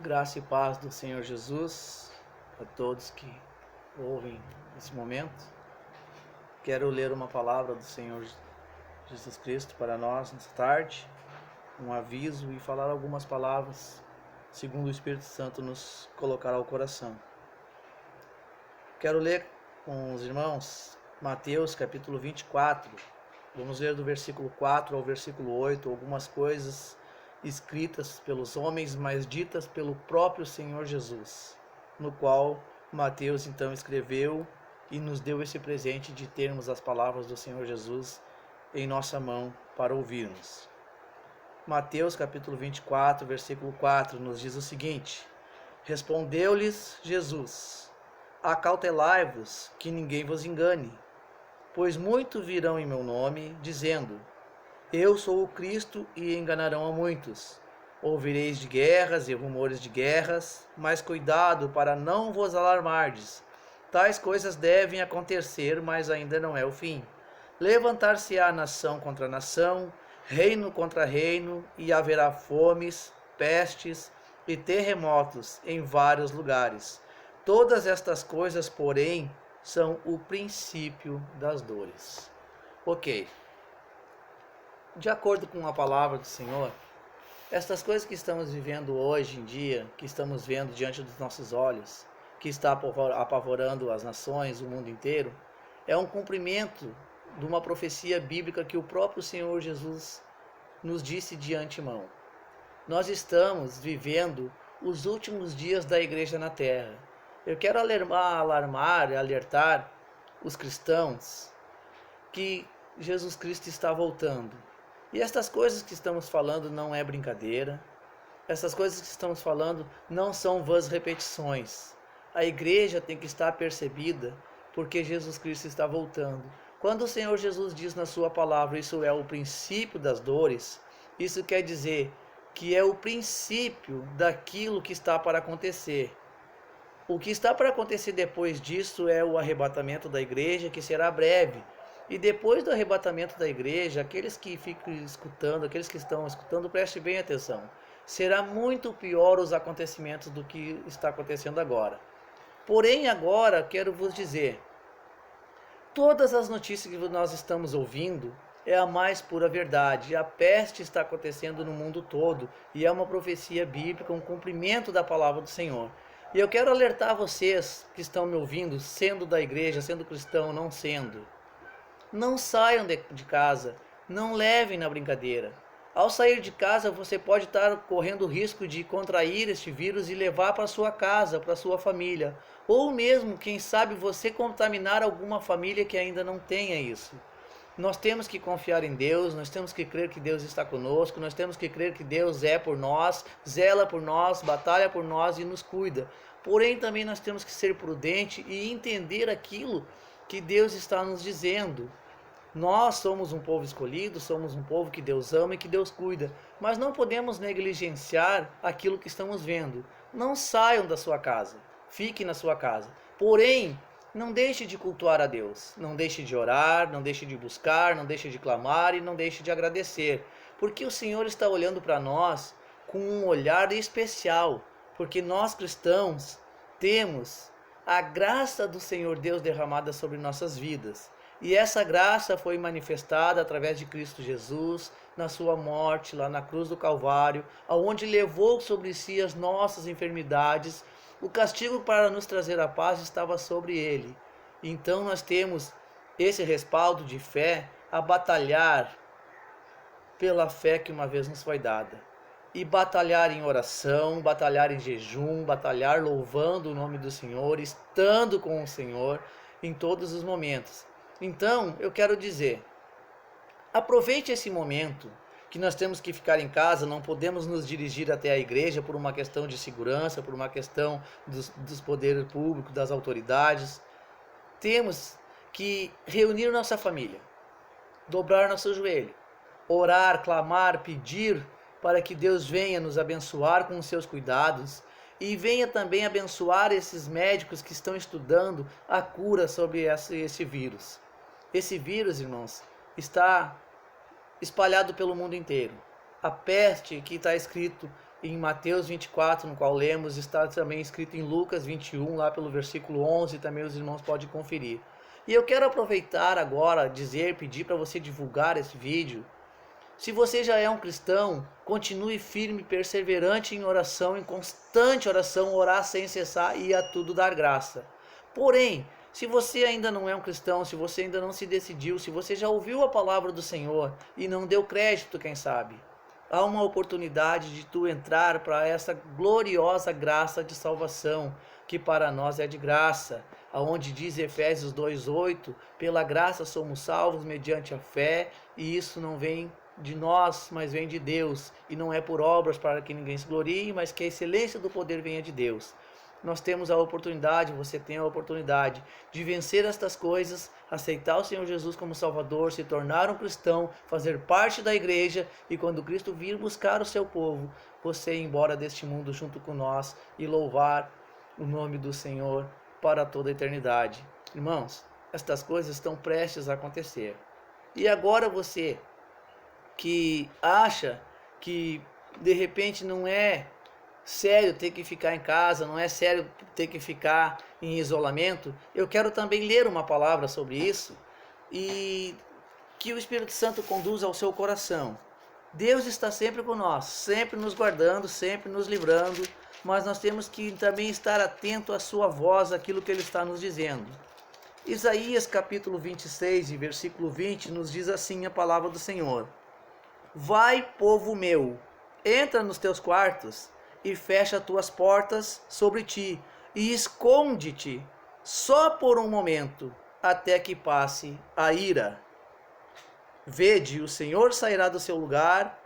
Graça e paz do Senhor Jesus a todos que ouvem nesse momento. Quero ler uma palavra do Senhor Jesus Cristo para nós nesta tarde, um aviso e falar algumas palavras segundo o Espírito Santo nos colocará ao coração. Quero ler com os irmãos Mateus capítulo 24. Vamos ler do versículo 4 ao versículo 8, algumas coisas escritas pelos homens, mas ditas pelo próprio Senhor Jesus, no qual Mateus então escreveu e nos deu esse presente de termos as palavras do Senhor Jesus em nossa mão para ouvirmos. Mateus capítulo 24, versículo 4 nos diz o seguinte: Respondeu-lhes Jesus: Acautelai-vos que ninguém vos engane, pois muitos virão em meu nome, dizendo: Eu sou o Cristo, e enganarão a muitos. Ouvireis de guerras e rumores de guerras, mas cuidado para não vos alarmardes. Tais coisas devem acontecer, mas ainda não é o fim. Levantar-se-á nação contra nação, reino contra reino, e haverá fomes, pestes e terremotos em vários lugares. Todas estas coisas, porém, são o princípio das dores. Ok. De acordo com a palavra do Senhor, estas coisas que estamos vivendo hoje em dia, que estamos vendo diante dos nossos olhos, que está apavorando as nações, o mundo inteiro, é um cumprimento de uma profecia bíblica que o próprio Senhor Jesus nos disse de antemão. Nós estamos vivendo os últimos dias da igreja na terra. Eu quero alertar os cristãos que Jesus Cristo está voltando. E estas coisas que estamos falando não é brincadeira. Essas coisas que estamos falando não são vãs repetições. A igreja tem que estar percebida porque Jesus Cristo está voltando. Quando o Senhor Jesus diz na sua palavra, isso é o princípio das dores, isso quer dizer que é o princípio daquilo que está para acontecer. O que está para acontecer depois disso é o arrebatamento da igreja, que será breve. E depois do arrebatamento da igreja, aqueles que ficam escutando, aqueles que estão escutando, preste bem atenção. Será muito pior os acontecimentos do que está acontecendo agora. Porém, agora quero vos dizer, todas as notícias que nós estamos ouvindo é a mais pura verdade. A peste está acontecendo no mundo todo e é uma profecia bíblica, um cumprimento da palavra do Senhor. E eu quero alertar vocês que estão me ouvindo, sendo da igreja, sendo cristão, não sendo. Não saiam de casa, não levem na brincadeira. Ao sair de casa, você pode estar correndo o risco de contrair este vírus e levar para sua casa, para sua família. Ou mesmo, quem sabe, você contaminar alguma família que ainda não tenha isso. Nós temos que confiar em Deus, nós temos que crer que Deus está conosco, nós temos que crer que Deus é por nós, zela por nós, batalha por nós e nos cuida. Porém, também nós temos que ser prudentes e entender aquilo que Deus está nos dizendo. Nós somos um povo escolhido, somos um povo que Deus ama e que Deus cuida, mas não podemos negligenciar aquilo que estamos vendo. Não saiam da sua casa, fiquem na sua casa. Porém, não deixe de cultuar a Deus, não deixe de orar, não deixe de buscar, não deixe de clamar e não deixe de agradecer, porque o Senhor está olhando para nós com um olhar especial, porque nós cristãos temos a graça do Senhor Deus derramada sobre nossas vidas. E essa graça foi manifestada através de Cristo Jesus, na sua morte, lá na cruz do Calvário, aonde levou sobre si as nossas enfermidades. O castigo para nos trazer a paz estava sobre ele. Então nós temos esse respaldo de fé a batalhar pela fé que uma vez nos foi dada. E batalhar em oração, batalhar em jejum, batalhar louvando o nome do Senhor, estando com o Senhor em todos os momentos. Então, eu quero dizer, aproveite esse momento que nós temos que ficar em casa, não podemos nos dirigir até a igreja por uma questão de segurança, por uma questão dos poderes públicos, das autoridades. Temos que reunir nossa família, dobrar nosso joelho, orar, clamar, pedir para que Deus venha nos abençoar com os seus cuidados e venha também abençoar esses médicos que estão estudando a cura sobre esse vírus. Esse vírus, irmãos, está espalhado pelo mundo inteiro. A peste que está escrito em Mateus 24, no qual lemos, está também escrito em Lucas 21, lá pelo versículo 11, também os irmãos podem conferir. E eu quero aproveitar agora, pedir para você divulgar esse vídeo. Se você já é um cristão, continue firme, perseverante em oração, em constante oração, orar sem cessar e a tudo dar graça. Porém, se você ainda não é um cristão, se você ainda não se decidiu, se você já ouviu a palavra do Senhor e não deu crédito, quem sabe, há uma oportunidade de tu entrar para essa gloriosa graça de salvação, que para nós é de graça, aonde diz Efésios 2:8, pela graça somos salvos mediante a fé, e isso não vem de nós, mas vem de Deus, e não é por obras para que ninguém se glorie, mas que a excelência do poder venha de Deus. Nós temos a oportunidade, você tem a oportunidade de vencer estas coisas, aceitar o Senhor Jesus como Salvador, se tornar um cristão, fazer parte da igreja, e quando Cristo vir buscar o seu povo, você ir embora deste mundo junto com nós e louvar o nome do Senhor para toda a eternidade. Irmãos, estas coisas estão prestes a acontecer. E agora você que acha que de repente não é sério ter que ficar em casa, não é sério ter que ficar em isolamento, eu quero também ler uma palavra sobre isso e que o Espírito Santo conduza ao seu coração. Deus está sempre com nós, sempre nos guardando, sempre nos livrando, mas nós temos que também estar atento à sua voz, àquilo que Ele está nos dizendo. Isaías capítulo 26 e versículo 20 nos diz assim a palavra do Senhor: Vai, povo meu, entra nos teus quartos e fecha tuas portas sobre ti, e esconde-te só por um momento, até que passe a ira. Vede, o Senhor sairá do seu lugar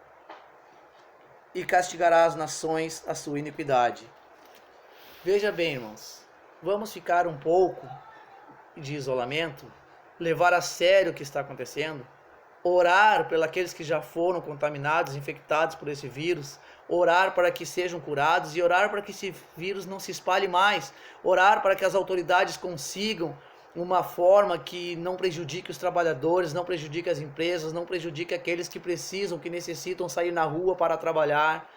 e castigará as nações a sua iniquidade. Veja bem, irmãos, vamos ficar um pouco de isolamento, levar a sério o que está acontecendo, orar pelos aqueles que já foram contaminados, infectados por esse vírus, orar para que sejam curados e orar para que esse vírus não se espalhe mais, orar para que as autoridades consigam uma forma que não prejudique os trabalhadores, não prejudique as empresas, não prejudique aqueles que precisam, que necessitam sair na rua para trabalhar,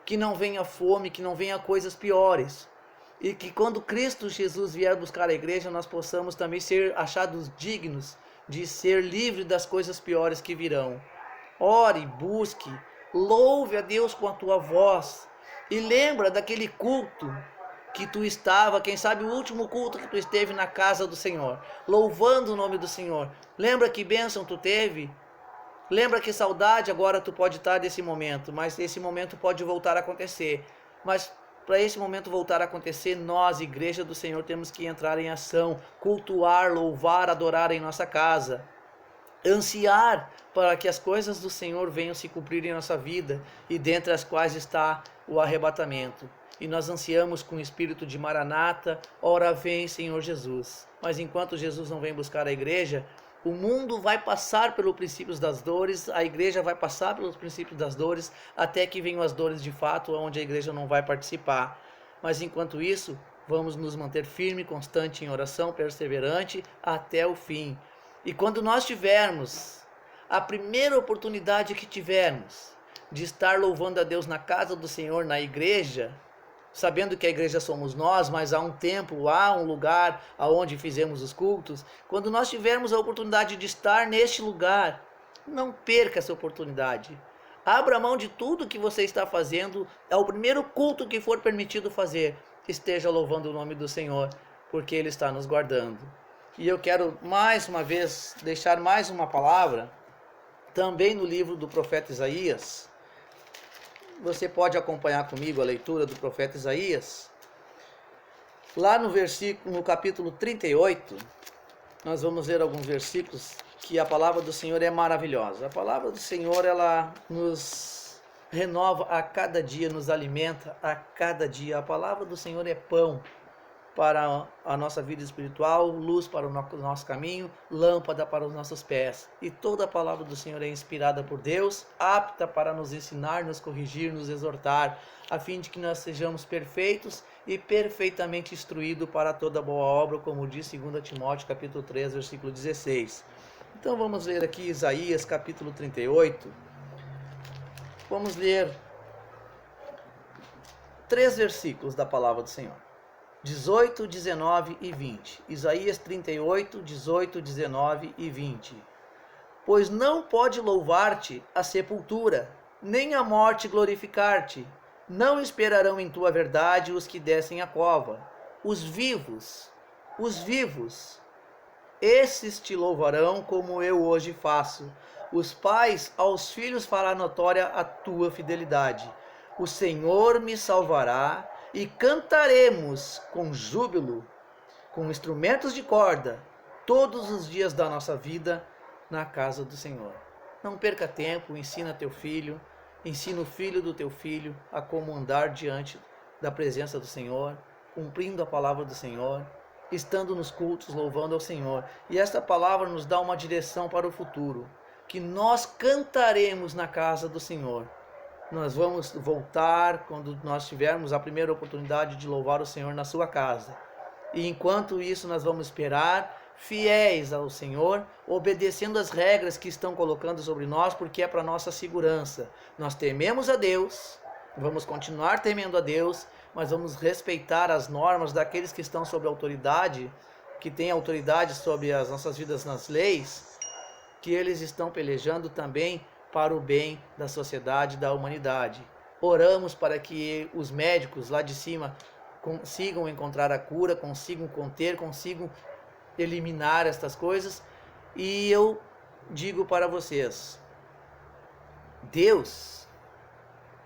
que não venha fome, que não venha coisas piores. E que quando Cristo Jesus vier buscar a igreja, nós possamos também ser achados dignos de ser livre das coisas piores que virão. Ore, busque, louve a Deus com a tua voz. E lembra daquele culto que tu estava, quem sabe o último culto que tu esteve na casa do Senhor, louvando o nome do Senhor. Lembra que bênção tu teve? Lembra que saudade agora tu pode estar desse momento, mas esse momento pode voltar a acontecer. Mas para esse momento voltar a acontecer, nós, Igreja do Senhor, temos que entrar em ação, cultuar, louvar, adorar em nossa casa, ansiar para que as coisas do Senhor venham se cumprir em nossa vida, e dentre as quais está o arrebatamento. E nós ansiamos com o espírito de Maranata, ora vem, Senhor Jesus. Mas enquanto Jesus não vem buscar a igreja, o mundo vai passar pelos princípios das dores, a igreja vai passar pelos princípios das dores, até que venham as dores de fato, onde a igreja não vai participar. Mas enquanto isso, vamos nos manter firme, constante em oração, perseverante, até o fim. E quando nós tivermos a primeira oportunidade que tivermos de estar louvando a Deus na casa do Senhor, na igreja, sabendo que a igreja somos nós, mas há um templo, há um lugar aonde fizemos os cultos, quando nós tivermos a oportunidade de estar neste lugar, não perca essa oportunidade. Abra mão de tudo que você está fazendo, é o primeiro culto que for permitido fazer, esteja louvando o nome do Senhor, porque Ele está nos guardando. E eu quero mais uma vez deixar mais uma palavra, também no livro do profeta Isaías. Você pode acompanhar comigo a leitura do profeta Isaías. Lá no capítulo 38, nós vamos ler alguns versículos que a palavra do Senhor é maravilhosa. A palavra do Senhor, ela nos renova a cada dia, nos alimenta a cada dia. A palavra do Senhor é pão para a nossa vida espiritual, luz para o nosso caminho, lâmpada para os nossos pés. E toda a palavra do Senhor é inspirada por Deus, apta para nos ensinar, nos corrigir, nos exortar, a fim de que nós sejamos perfeitos e perfeitamente instruídos para toda boa obra, como diz 2 Timóteo capítulo 3, versículo 16. Então vamos ler aqui Isaías capítulo 38. Vamos ler 3 versículos da palavra do Senhor. 18, 19 e 20. Isaías 38, 18, 19 e 20. Pois não pode louvar-te a sepultura, nem a morte glorificar-te. Não esperarão em tua verdade os que descem a cova. Os vivos, esses te louvarão como eu hoje faço. Os pais aos filhos fará notória a tua fidelidade. O Senhor me salvará e cantaremos com júbilo, com instrumentos de corda, todos os dias da nossa vida na casa do Senhor. Não perca tempo, ensina teu filho, ensina o filho do teu filho a como andar diante da presença do Senhor, cumprindo a palavra do Senhor, estando nos cultos, louvando ao Senhor. E esta palavra nos dá uma direção para o futuro, que nós cantaremos na casa do Senhor. Nós vamos voltar quando nós tivermos a primeira oportunidade de louvar o Senhor na sua casa. E enquanto isso nós vamos esperar, fiéis ao Senhor, obedecendo as regras que estão colocando sobre nós, porque é para nossa segurança. Nós tememos a Deus, vamos continuar temendo a Deus, mas vamos respeitar as normas daqueles que estão sob autoridade, que têm autoridade sobre as nossas vidas nas leis, que eles estão pelejando também para o bem da sociedade, da humanidade. Oramos para que os médicos lá de cima consigam encontrar a cura, consigam conter, consigam eliminar estas coisas. E eu digo para vocês, Deus,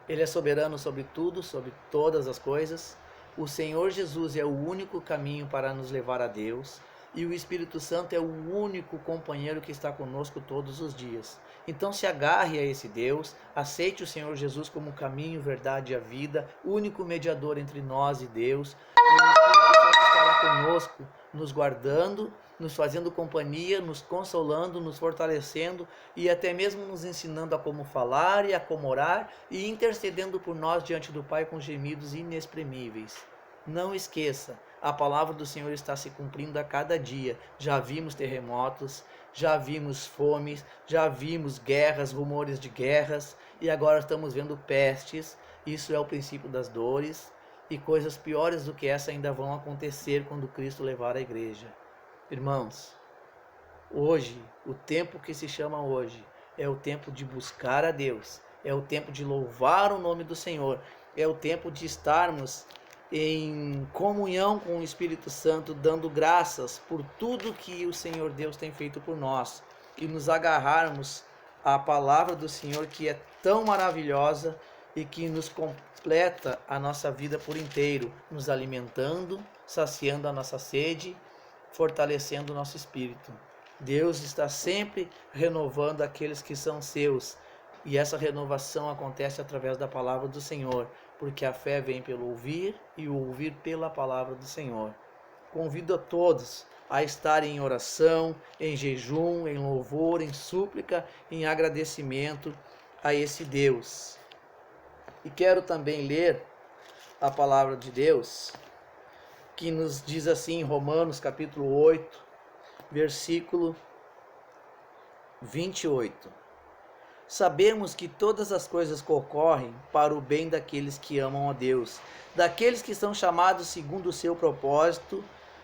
Ele é soberano sobre tudo, sobre todas as coisas. O Senhor Jesus é o único caminho para nos levar a Deus. E o Espírito Santo é o único companheiro que está conosco todos os dias. Então se agarre a esse Deus, aceite o Senhor Jesus como o caminho, verdade e a vida, único mediador entre nós e Deus. E o Espírito Santo estará conosco, nos guardando, nos fazendo companhia, nos consolando, nos fortalecendo e até mesmo nos ensinando a como falar e a como orar e intercedendo por nós diante do Pai com gemidos inexprimíveis. Não esqueça, a palavra do Senhor está se cumprindo a cada dia. Já vimos terremotos, já vimos fomes, já vimos guerras, rumores de guerras, e agora estamos vendo pestes. Isso é o princípio das dores, e coisas piores do que essa ainda vão acontecer quando Cristo levar a igreja. Irmãos, hoje, o tempo que se chama hoje, é o tempo de buscar a Deus, é o tempo de louvar o nome do Senhor, é o tempo de estarmos em comunhão com o Espírito Santo, dando graças por tudo que o Senhor Deus tem feito por nós, e nos agarrarmos à palavra do Senhor, que é tão maravilhosa e que nos completa a nossa vida por inteiro, nos alimentando, saciando a nossa sede, fortalecendo o nosso espírito. Deus está sempre renovando aqueles que são seus, e essa renovação acontece através da palavra do Senhor, porque a fé vem pelo ouvir e o ouvir pela palavra do Senhor. Convido a todos a estarem em oração, em jejum, em louvor, em súplica, em agradecimento a esse Deus. E quero também ler a palavra de Deus, que nos diz assim em Romanos capítulo 8, versículo 28. Sabemos que todas as coisas concorrem para o bem daqueles que amam a Deus, daqueles que são chamados segundo o seu propósito,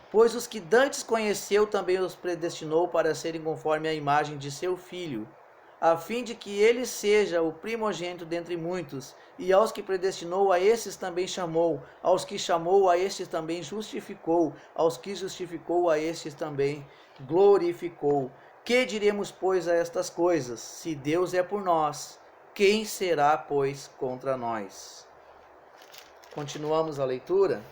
pois os que dantes conheceu também os predestinou para serem conforme a imagem de seu Filho, a fim de que ele seja o primogênito dentre muitos. E aos que predestinou, a esses também chamou, aos que chamou, a estes também justificou, aos que justificou, a estes também glorificou. Que diremos, pois, a estas coisas? Se Deus é por nós, quem será, pois, contra nós? Continuamos a leitura.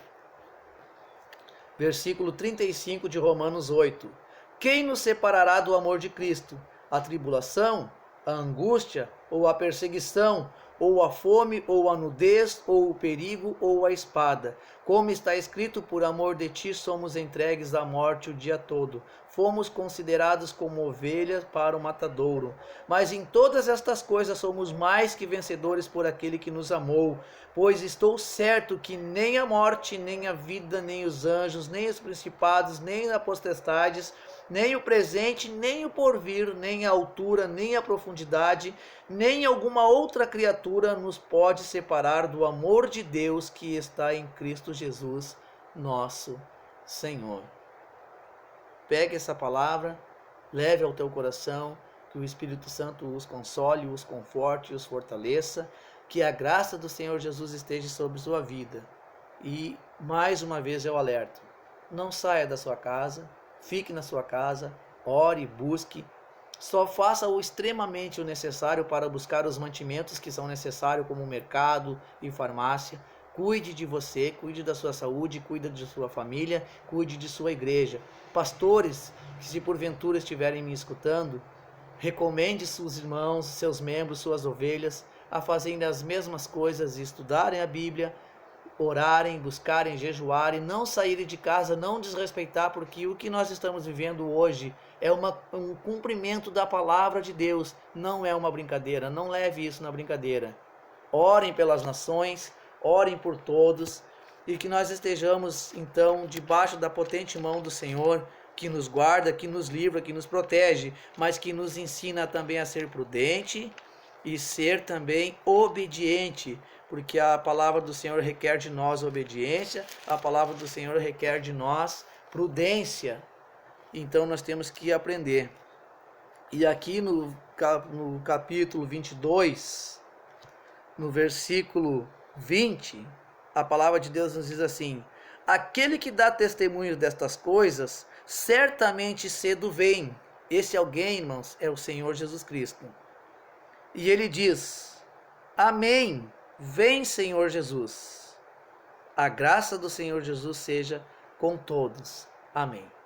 Versículo 35 de Romanos 8. Quem nos separará do amor de Cristo? A tribulação, a angústia, ou a perseguição, ou a fome, ou a nudez, ou o perigo, ou a espada. Como está escrito, por amor de ti somos entregues à morte o dia todo. Fomos considerados como ovelhas para o matadouro. Mas em todas estas coisas somos mais que vencedores por aquele que nos amou. Pois estou certo que nem a morte, nem a vida, nem os anjos, nem os principados, nem as potestades, nem o presente, nem o porvir, nem a altura, nem a profundidade, nem alguma outra criatura nos pode separar do amor de Deus que está em Cristo Jesus, nosso Senhor. Pegue essa palavra, leve ao teu coração, que o Espírito Santo os console, os conforte, os fortaleça, que a graça do Senhor Jesus esteja sobre sua vida. E mais uma vez eu alerto, não saia da sua casa, fique na sua casa, ore, busque, só faça o extremamente o necessário para buscar os mantimentos que são necessários, como mercado e farmácia. Cuide de você, cuide da sua saúde, cuide de sua família, cuide de sua igreja. Pastores, que se porventura estiverem me escutando, recomende seus irmãos, seus membros, suas ovelhas a fazerem as mesmas coisas, estudarem a Bíblia, orarem, buscarem, jejuarem, não saírem de casa, não desrespeitar, porque o que nós estamos vivendo hoje é um cumprimento da palavra de Deus, não é uma brincadeira, não leve isso na brincadeira. Orem pelas nações, orem por todos, e que nós estejamos então debaixo da potente mão do Senhor, que nos guarda, que nos livra, que nos protege, mas que nos ensina também a ser prudente e ser também obediente, porque a palavra do Senhor requer de nós obediência, a palavra do Senhor requer de nós prudência. Então nós temos que aprender. E aqui no capítulo 22, no versículo 20, a palavra de Deus nos diz assim: aquele que dá testemunho destas coisas, certamente cedo vem. Esse alguém, irmãos, é o Senhor Jesus Cristo. E ele diz: amém, vem Senhor Jesus. A graça do Senhor Jesus seja com todos. Amém.